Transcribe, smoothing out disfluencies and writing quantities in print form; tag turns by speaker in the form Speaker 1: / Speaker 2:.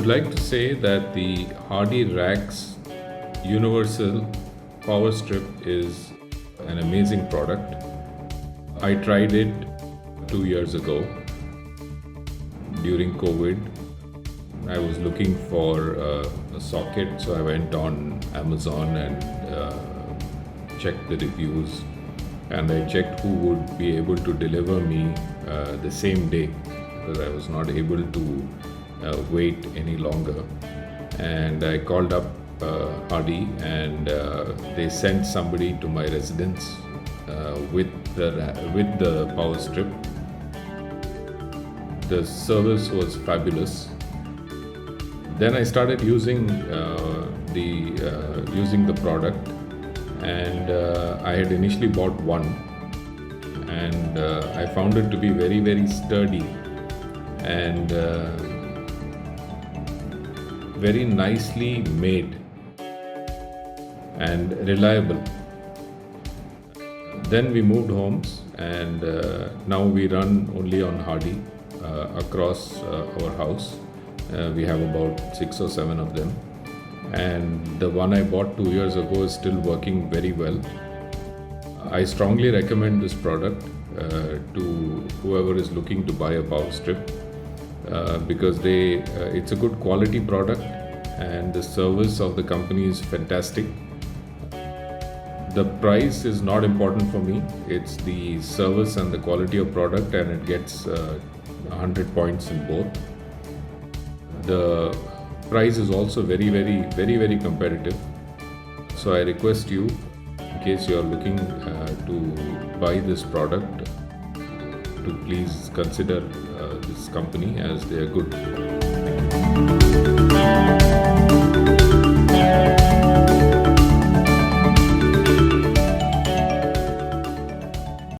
Speaker 1: would like to say that the Hardy Racks Universal Power Strip is an amazing product. I tried it 2 years ago during COVID. I was looking for a socket, so I went on Amazon and checked the reviews, and I checked who would be able to deliver me the same day, because I was not able to wait any longer. And I called up Hardy, and they sent somebody to my residence with the power strip. The service was fabulous. Then I started using the product, and I had initially bought one, and I found it to be very, very sturdy and very nicely made and reliable. Then we moved homes, and now we run only on Hardy across our house. We have about 6 or 7 of them, and the one I bought 2 years ago is still working very well. I strongly recommend this product to whoever is looking to buy a power strip because it's a good quality product, and the service of the company is fantastic. The price is not important for me. It's the service and the quality of product, and it gets 100 points in both. The price is also very, very, very, very competitive. So I request you, in case you are looking to buy this product, to please consider this company, as they are good.